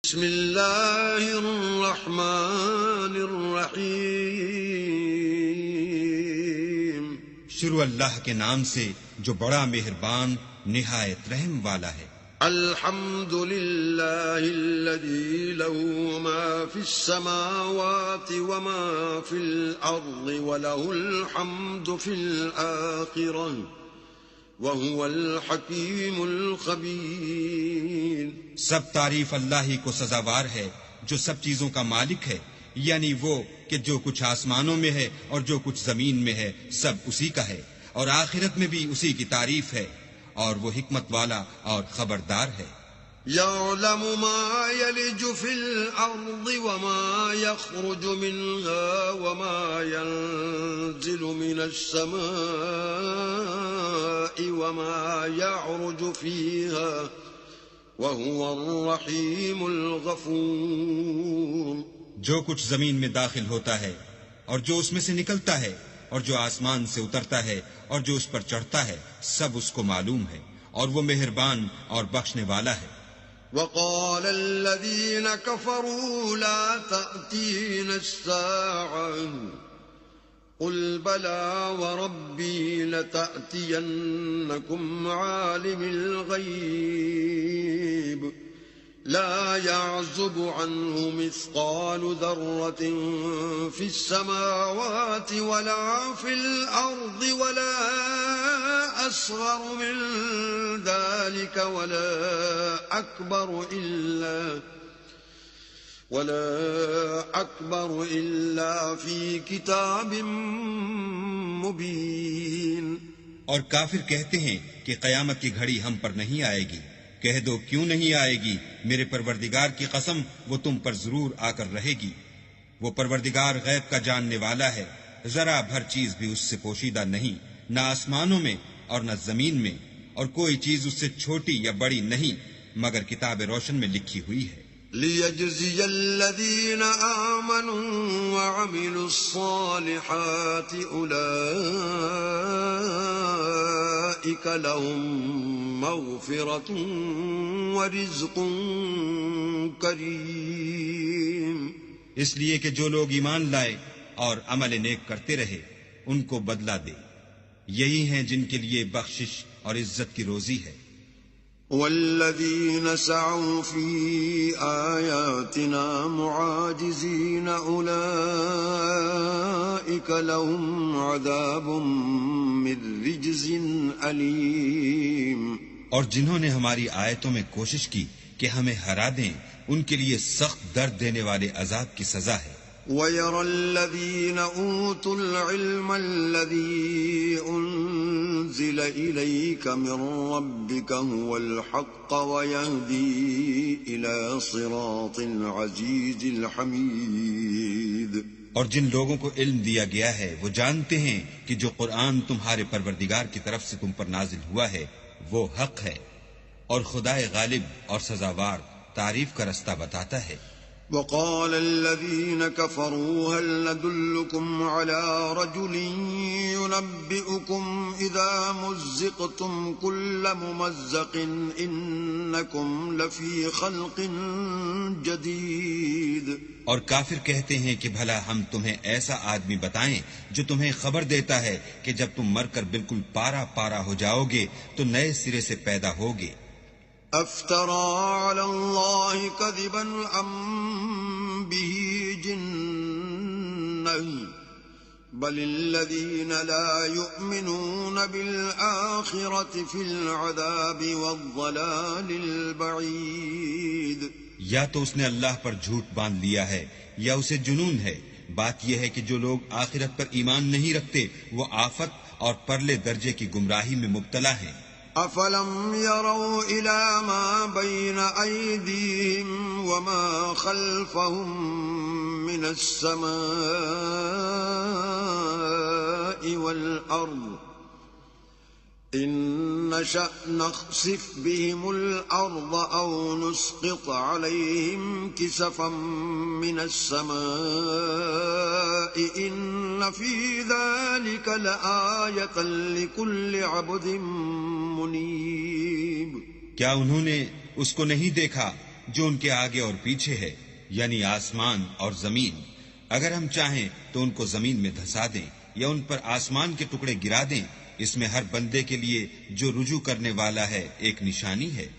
بسم اللہ الرحمن الرحیم. شروع اللہ کے نام سے جو بڑا مہربان نہایت رحم والا ہے. الحمد للہ الذی له ما فی السماوات وما فی الارض وله الحمد فی الآخرہ وَهُوَ الْحَكِيمُ الْخَبِيرُ. سب تعریف اللہ ہی کو سزاوار ہے جو سب چیزوں کا مالک ہے، یعنی وہ کہ جو کچھ آسمانوں میں ہے اور جو کچھ زمین میں ہے سب اسی کا ہے، اور آخرت میں بھی اسی کی تعریف ہے، اور وہ حکمت والا اور خبردار ہے. يَعْلَمُ مَا يَلِجُ فِي الْأَرْضِ وَمَا يَخْرُجُ مِنْهَا وَمَا يَنزِلُ مِنَ السَّمَاءِ وَمَا يَعْرُجُ فِيهَا وَهُوَ الرَّحِيمُ الْغَفُورُ. جو کچھ زمین میں داخل ہوتا ہے اور جو اس میں سے نکلتا ہے اور جو آسمان سے اترتا ہے اور جو اس پر چڑھتا ہے سب اس کو معلوم ہے، اور وہ مہربان اور بخشنے والا ہے. وقال الذين كفروا لا تأتين الساعة قل بلى وربي لتأتينكم عالم الغيب لا يعزب عنه مثقال ذرة في السماوات ولا في الأرض ولا أصغر من ذلك ولا أكبر إلا في كتاب مبين. اور کافر کہتے ہیں کہ قیامت کی گھڑی ہم پر نہیں آئے گی. کہہ دو کیوں نہیں آئے گی؟ میرے پروردگار کی قسم وہ تم پر ضرور آ کر رہے گی. وہ پروردگار غیب کا جاننے والا ہے، ذرا بھر چیز بھی اس سے پوشیدہ نہیں، نہ آسمانوں میں اور نہ زمین میں، اور کوئی چیز اس سے چھوٹی یا بڑی نہیں مگر کتاب روشن میں لکھی ہوئی ہے. لِيَجْزِيَ الَّذِينَ آمَنُوا وَعَمِلُوا الصَّالِحَاتِ أُولَئِكَ لَهُم مَّغْفِرَةٌ وَرِزْقٌ كَرِيمٌ. اس لیے کہ جو لوگ ایمان لائے اور عمل نیک کرتے رہے ان کو بدلہ دے، یہی ہیں جن کے لیے بخشش اور عزت کی روزی ہے. والذین سعوا فی آیاتنا معاجزین اولئک لهم عذاب من رجز علیم. اور جنہوں نے ہماری آیتوں میں کوشش کی کہ ہمیں ہرا دیں ان کے لیے سخت درد دینے والے عذاب کی سزا ہے. وَيَرَى الَّذِينَ أُوتُوا الْعِلْمَ الَّذِي أُنزِلَ إِلَيْكَ مِن رَّبِّكَ هُوَ الْحَقَّ وَيَهْدِي إِلَى صِرَاطِ الْعَزِيزِ الْحَمِيدِ. اور جن لوگوں کو علم دیا گیا ہے وہ جانتے ہیں کہ جو قرآن تمہارے پروردگار کی طرف سے تم پر نازل ہوا ہے وہ حق ہے، اور خدائے غالب اور سزاوار تعریف کا رستہ بتاتا ہے. وقال الذين كفروا هل ندلكم على رجل ينبئكم إذا مزقتم كل ممزق إنكم لفي خلق جديد. اور کافر کہتے ہیں کہ بھلا ہم تمہیں ایسا آدمی بتائیں جو تمہیں خبر دیتا ہے کہ جب تم مر کر بالکل پارا پارا ہو جاؤ گے تو نئے سرے سے پیدا ہوگے. افترى على الله كذبا ام به جنة بل الذين لا يؤمنون بالآخرة في العذاب والضلال البعيد. یا تو اس نے اللہ پر جھوٹ باندھ لیا ہے یا اسے جنون ہے. بات یہ ہے کہ جو لوگ آخرت پر ایمان نہیں رکھتے وہ آفت اور پرلے درجے کی گمراہی میں مبتلا ہیں. افلم يروا الى ما بين ايديهم وما خلفهم من السماء والارض ان نشأ نخسف بهم الارض او نسقط عليهم كسفا من السماء ان في ذلك لآية لكل عبد منیب. کیا انہوں نے اس کو نہیں دیکھا جو ان کے آگے اور پیچھے ہے، یعنی آسمان اور زمین۔ اگر ہم چاہیں تو ان کو زمین میں دھسا دیں یا ان پر آسمان کے ٹکڑے گرا دیں، اس میں ہر بندے کے لیے جو رجوع کرنے والا ہے ایک نشانی ہے۔